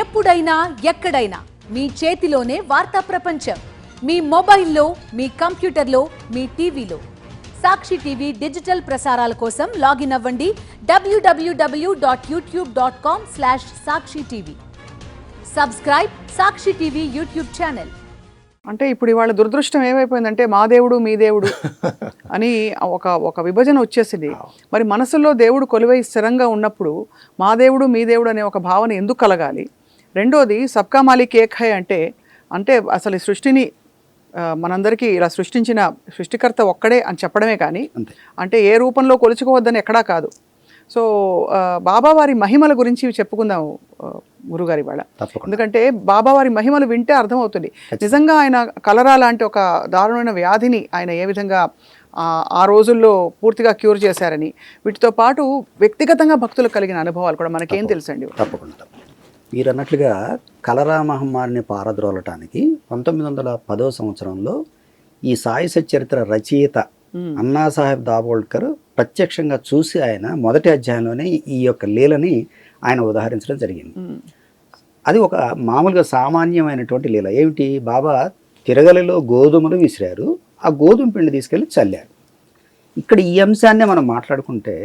ఎప్పుడైనా ఎక్కడైనా మీ చేతిలోనే వార్తా ప్రపంచం. మీ మొబైల్లో, మీ కంప్యూటర్లో, మీ టీవీలో. సాక్షి టీవీ డిజిటల్ ప్రసారాల కోసం లాగిన్ అవ్వండి www.youtube.com/sakshi-tv. సబ్స్క్రైబ్ సాక్షి టీవీ యూట్యూబ్ ఛానల్. అంటే ఇప్పుడు ఇవాళ దురదృష్టం ఏమైపోయిందంటే మా దేవుడు మీ దేవుడు అని ఒక విభజన వచ్చేసింది. మరి మనసులో దేవుడు కొలువై స్థిరంగా ఉన్నప్పుడు మా దేవుడు మీ దేవుడు అనే ఒక భావన ఎందుకు కలగాలి? రెండోది సబ్కా మాలిక్ ఏక్ హై అంటే అసలు ఈ సృష్టిని మనందరికీ ఇలా సృష్టించిన సృష్టికర్త ఒక్కడే అని చెప్పడమే కానీ అంటే ఏ రూపంలో కొలుచుకోవద్దని ఎక్కడా కాదు. సో బాబావారి మహిమల గురించి చెప్పుకుందాం గురుగారి వాళ్ళ. ఎందుకంటే బాబావారి మహిమలు వింటే అర్థమవుతుంది నిజంగా ఆయన కలరా లాంటి ఒక దారుణమైన వ్యాధిని ఆయన ఏ విధంగా ఆ రోజుల్లో పూర్తిగా క్యూర్ చేశారని, వీటితో పాటు వ్యక్తిగతంగా భక్తులకు కలిగిన అనుభవాలు కూడా మనకేం తెలుసండి? తప్పకుండా మీరు అన్నట్లుగా కలరా మహమ్మారిని పారద్రోలటానికి 1910వ సంవత్సరంలో ఈ సాయి సచ్చరిత్ర రచయిత అన్నాసాహెబ్ దాబోల్కర్ ప్రత్యక్షంగా చూసి ఆయన మొదటి అధ్యాయంలోనే ఈ యొక్క లీలని ఆయన ఉదాహరించడం జరిగింది. అది ఒక మామూలుగా సామాన్యమైనటువంటి లీల. ఏమిటి? బాబా తిరగలిలో గోధుమలు విసిరారు, ఆ గోధుమ పిండి తీసుకెళ్ళి చల్లారు. ఇక్కడ ఈ అంశాన్నే మనం మాట్లాడుకుంటే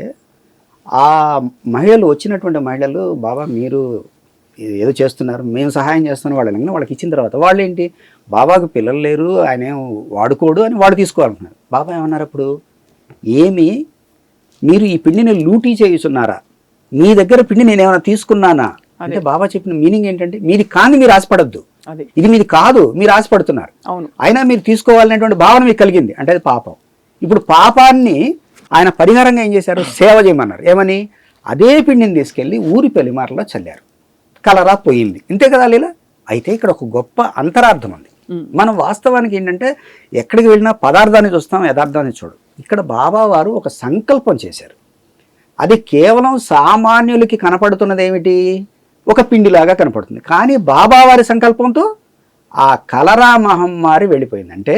ఆ మహిళలు వచ్చినటువంటి మహిళలు, బాబా మీరు ఏదో చేస్తున్నారు, మేము సహాయం చేస్తున్నాం వాళ్ళకి ఇచ్చిన తర్వాత వాళ్ళు ఏంటి, బాబాకు పిల్లలు లేరు, ఆయన ఏం వాడుకోడు అని వాడు తీసుకోవాలన్నారు. బాబా ఏమన్నారు అప్పుడు, మీరు ఈ పిండిని లూటీ చేయుచున్నారా? మీ దగ్గర పిండి నేను ఏమైనా తీసుకున్నానా అంటే బాబా చెప్పిన మీనింగ్ ఏంటంటే మీది కాని మీరు ఆశపడద్దు, ఇది మీది కాదు మీరు ఆశపడుతున్నారు, అయినా మీరు తీసుకోవాలనేటువంటి భావన మీకు కలిగింది అంటే అది పాపం. ఇప్పుడు పాపాన్ని ఆయన పరిహారంగా ఏం చేశారు, సేవ చేయమన్నారు. ఏమని? అదే పిండిని తీసుకెళ్ళి ఊరి పెళ్లిమాటలో చల్లారు, కలరా పోయింది. ఇంతే కదా లీల. అయితే ఇక్కడ ఒక గొప్ప అంతరార్థం ఉంది. మనం వాస్తవానికి ఏంటంటే ఎక్కడికి వెళ్ళినా పదార్థాన్ని చూస్తాం, యథార్థాన్ని చూడం. ఇక్కడ బాబా వారు ఒక సంకల్పం చేశారు. అది కేవలం సామాన్యులకి కనపడుతున్నది ఏమిటి, ఒక పిండిలాగా కనపడుతుంది. కానీ బాబా వారి సంకల్పంతో ఆ కలరా మహమ్మారి వెళ్ళిపోయింది. అంటే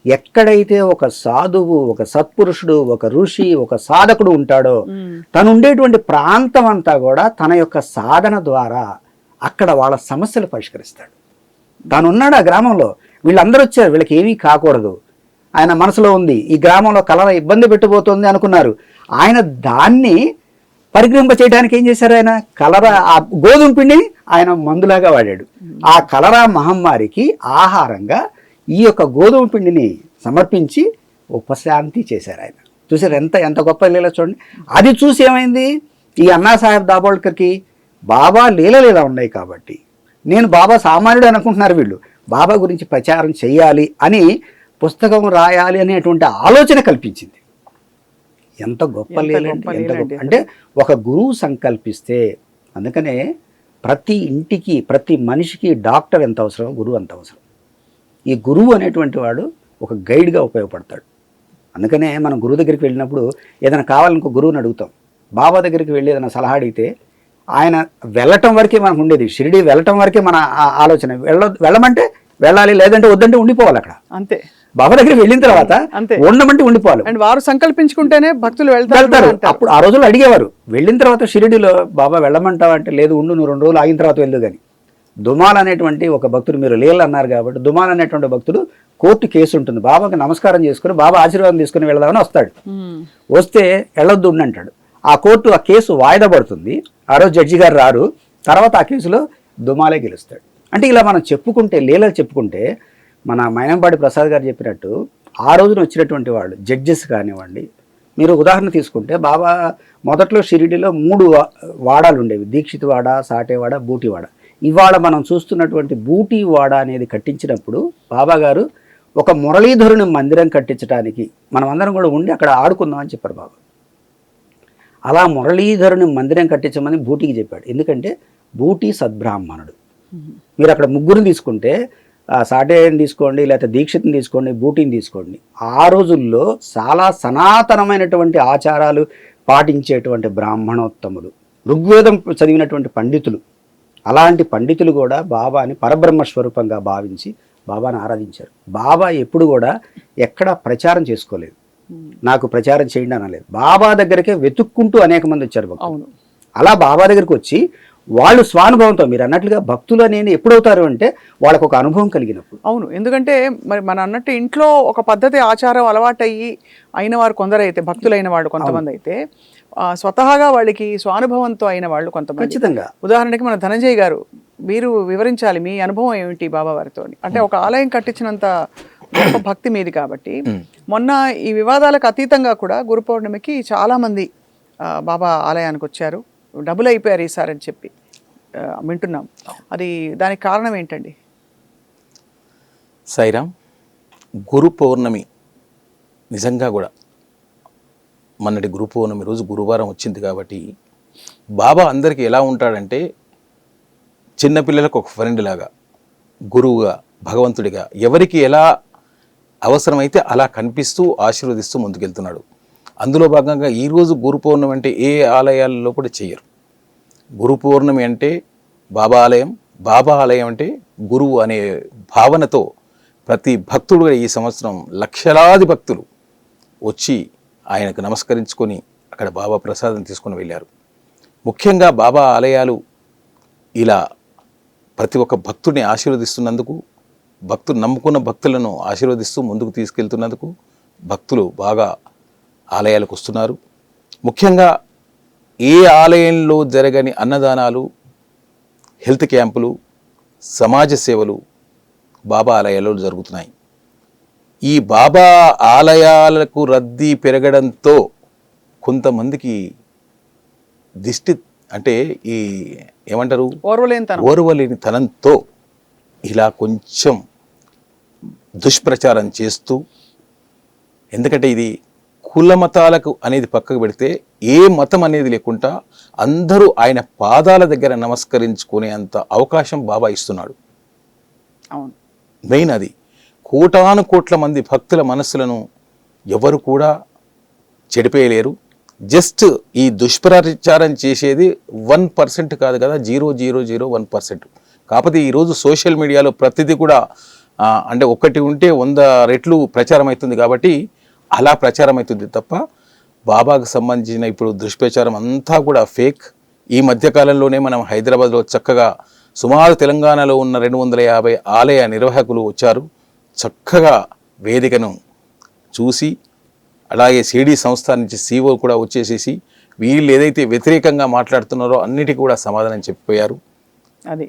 ఎక్కడైతే ఒక సాధువు, ఒక సత్పురుషుడు, ఒక ఋషి, ఒక సాధకుడు ఉంటాడో తను ఉండేటువంటి ప్రాంతం అంతా కూడా తన యొక్క సాధన ద్వారా అక్కడ వాళ్ళ సమస్యలు పరిష్కరిస్తాడు. తాను ఉన్నాడు ఆ గ్రామంలో, వీళ్ళందరూ వచ్చారు, వీళ్ళకి ఏమీ కాకూడదు, ఆయన మనసులో ఉంది ఈ గ్రామంలో కలరా ఇబ్బంది పెట్టబోతోంది అనుకున్నారు. ఆయన దాన్ని పరిగ్రహింప చేయడానికి ఏం చేశారు, ఆయన కలరా ఆ గోధుమ పిండిని ఆయన మందులాగా వాడాడు. ఆ కలరా మహమ్మారికి ఆహారంగా ఈ యొక్క గోధుమ పిండిని సమర్పించి ఉపశాంతి చేశారు ఆయన. చూసారు ఎంత గొప్ప లీల చూడండి. అది చూసి ఏమైంది, ఈ అన్నాసాహెబ్ దాబోల్కర్కి బాబా లీలలు ఇలా ఉన్నాయి కాబట్టి నేను బాబా సామాన్యుడు అనుకుంటున్నారు వీళ్ళు, బాబా గురించి ప్రచారం చేయాలి అని పుస్తకం రాయాలి అనేటువంటి ఆలోచన కల్పించింది. ఎంత గొప్ప లీల అంటే ఒక గురువు సంకల్పిస్తే. అందుకనే ప్రతి ఇంటికి ప్రతి మనిషికి డాక్టర్ ఎంత అవసరం, గురువు అంత అవసరం. ఈ గురువు అనేటువంటి వాడు ఒక గైడ్గా ఉపయోగపడతాడు. అందుకనే మనం గురువు దగ్గరికి వెళ్ళినప్పుడు ఏదైనా కావాలనుకో గురువుని అడుగుతాం. బాబా దగ్గరికి వెళ్ళి ఏదైనా సలహా అడిగితే ఆయన వెళ్ళటం వరకే మనకు ఉండేది, షిరిడి వెళ్ళటం వరకే మన ఆలోచన. వెళ్ళమంటే వెళ్ళాలి, లేదంటే వద్దంటే ఉండిపోవాలి అక్కడ. అంతే. బాబా దగ్గరికి వెళ్ళిన తర్వాత ఉండమంటే ఉండిపోవాలి. అండ్ వారు సంకల్పించుకుంటేనే భక్తులు వెళ్తారు. అప్పుడు ఆ రోజులు అడిగేవారు, వెళ్ళిన తర్వాత షిరిడిలో బాబా వెళ్ళమంటావా అంటే లేదు, ఉండు, నువ్వు 2 రోజులు ఆగిన తర్వాత వెళ్ళు. కానీ దుమాల్ అనేటువంటి ఒక భక్తుడు, మీరు లీల అన్నారు కాబట్టి, దుమాల్ అనేటువంటి భక్తుడు కోర్టు కేసు ఉంటుంది, బాబాకి నమస్కారం చేసుకుని బాబా ఆశీర్వాదం తీసుకుని వెళ్దామని వస్తాడు. వస్తే వెళ్ళొద్దు అంటాడు. ఆ కోర్టు ఆ కేసు వాయిదా పడుతుంది, ఆ రోజు జడ్జి గారు రారు, తర్వాత ఆ కేసులో దుమాలే గెలుస్తాడు. అంటే ఇలా మనం చెప్పుకుంటే లీలలు చెప్పుకుంటే మన మైనంపాటి ప్రసాద్ గారు చెప్పినట్టు ఆ రోజున వచ్చినటువంటి వాళ్ళు జడ్జెస్ కానివ్వండి, మీరు ఉదాహరణ తీసుకుంటే బాబా మొదట్లో షిరిడిలో 3 వాడాలు ఉండేవి, దీక్షిత్ వాడ, సాటేవాడ, బూటివాడ. ఇవాళ మనం చూస్తున్నటువంటి బూటివాడ అనేది కట్టించినప్పుడు బాబా గారు ఒక మురళీధరుని మందిరం కట్టించడానికి మనం అందరం కూడా ఉండి అక్కడ ఆడుకుందాం అని చెప్పారు బాబా. అలా మురళీధరుని మందిరం కట్టించమని బూటికి చెప్పాడు. ఎందుకంటే బూటి సద్బ్రాహ్మణుడు. మీరు అక్కడ ముగ్గురిని తీసుకుంటే సాటేని తీసుకోండి, లేకపోతే దీక్షిత్ని తీసుకోండి, బూటిని తీసుకోండి, ఆ రోజుల్లో చాలా సనాతనమైనటువంటి ఆచారాలు పాటించేటువంటి బ్రాహ్మణోత్తములు, ఋగ్వేదం చదివినటువంటి పండితులు. అలాంటి పండితులు కూడా బాబాని పరబ్రహ్మ స్వరూపంగా భావించి బాబాని ఆరాధించారు. బాబా ఎప్పుడు కూడా ఎక్కడ ప్రచారం చేసుకోలేదు, నాకు ప్రచారం చేయండి అనలేదు. బాబా దగ్గరికే వెతుక్కుంటూ అనేక మంది వచ్చారు భక్తులు. అలా బాబా దగ్గరికి వచ్చి వాళ్ళు స్వానుభవంతో మీరు అన్నట్లుగా భక్తులు అనేది ఎప్పుడవుతారు అంటే వాళ్ళకు ఒక అనుభవం కలిగినప్పుడు. అవును, ఎందుకంటే మరి మన అన్నట్టు ఇంట్లో ఒక పద్ధతి ఆచారం అలవాటయ్యి అయిన వారు కొందరైతే, భక్తులైన వాళ్ళు కొంతమంది అయితే, స్వతహాగా వాళ్ళకి స్వానుభవంతో అయిన వాళ్ళు కొంతమంది. ఖచ్చితంగా. ఉదాహరణకి మన ధనంజయ్ గారు, మీరు వివరించాలి మీ అనుభవం ఏమిటి బాబా వారితో. అంటే ఒక ఆలయం కట్టించినంత గొప్ప భక్తి మీది కాబట్టి, మొన్న ఈ వివాదాలకు అతీతంగా కూడా గురు పౌర్ణమికి చాలా మంది బాబా ఆలయానికి వచ్చారు, డబుల్ అయిపోయారు ఈసారి అని చెప్పి వింటున్నాం. అది దానికి కారణం ఏంటండి? సాయిరామ్, గురు పౌర్ణమి నిజంగా కూడా మొన్నటి గురు పౌర్ణమి రోజు గురువారం వచ్చింది కాబట్టి బాబా అందరికీ ఎలా ఉంటాడంటే చిన్నపిల్లలకు ఒక ఫ్రెండ్ లాగా, గురువుగా, భగవంతుడిగా ఎవరికి ఎలా అవసరమైతే అలా కనిపిస్తూ ఆశీర్వదిస్తూ ముందుకెళ్తున్నాడు. అందులో భాగంగా ఈరోజు గురు పౌర్ణమి అంటే ఏ ఆలయాల్లో కూడా చేయరు. గురు పౌర్ణమి అంటే బాబా ఆలయం, బాబా ఆలయం అంటే గురువు అనే భావనతో ప్రతి భక్తుడు కూడా ఈ సంవత్సరం లక్షలాది భక్తులు వచ్చి ఆయనకు నమస్కరించుకొని అక్కడ బాబా ప్రసాదం తీసుకొని వెళ్ళారు. ముఖ్యంగా బాబా ఆలయాలు ఇలా ప్రతి ఒక్క భక్తుడిని ఆశీర్వదిస్తున్నందుకు, భక్తులు నమ్ముకున్న భక్తులను ఆశీర్వదిస్తూ ముందుకు తీసుకెళ్తున్నందుకు భక్తులు బాగా ఆలయాలకు వస్తున్నారు. ముఖ్యంగా ఏ ఆలయంలో జరగని అన్నదానాలు, హెల్త్ క్యాంపులు, సమాజ సేవలు బాబా ఆలయాల్లో జరుగుతున్నాయి. ఈ బాబా ఆలయాలకు రద్దీ పెరగడంతో కొంతమందికి దిష్టి అంటే ఈ ఏమంటారు ఓర్వలేని తనంతో ఇలా కొంచెం దుష్ప్రచారం చేస్తూ, ఎందుకంటే ఇది కుల మతాలకు అనేది పక్కకు పెడితే ఏ మతం అనేది లేకుండా అందరూ ఆయన పాదాల దగ్గర నమస్కరించుకునే అంత అవకాశం బాబా ఇస్తున్నాడు. అవును, మెయిన్ అది. కోటాను కోట్ల మంది భక్తుల మనస్సులను ఎవరు కూడా చెడిపేయలేరు. జస్ట్ ఈ దుష్ప్రచారం చేసేది 1% కాదు కదా, 0.001%. కాకపోతే ఈరోజు సోషల్ మీడియాలో ప్రతిదీ కూడా అంటే ఒకటి ఉంటే 100 రెట్లు ప్రచారం అవుతుంది కాబట్టి అలా ప్రచారం అవుతుంది తప్ప బాబాకు సంబంధించిన ఇప్పుడు దుష్ప్రచారం అంతా కూడా ఫేక్. ఈ మధ్యకాలంలోనే మనం హైదరాబాద్లో చక్కగా సుమారు తెలంగాణలో ఉన్న 250 ఆలయ నిర్వాహకులు వచ్చారు. చక్కగా వేదికను చూసి, అలాగే సిడి సంస్థ నుంచి CEO కూడా వచ్చేసేసి వీళ్ళు ఏదైతే వ్యతిరేకంగా మాట్లాడుతున్నారో అన్నిటికీ కూడా సమాధానం చెప్పిపోయారు. అది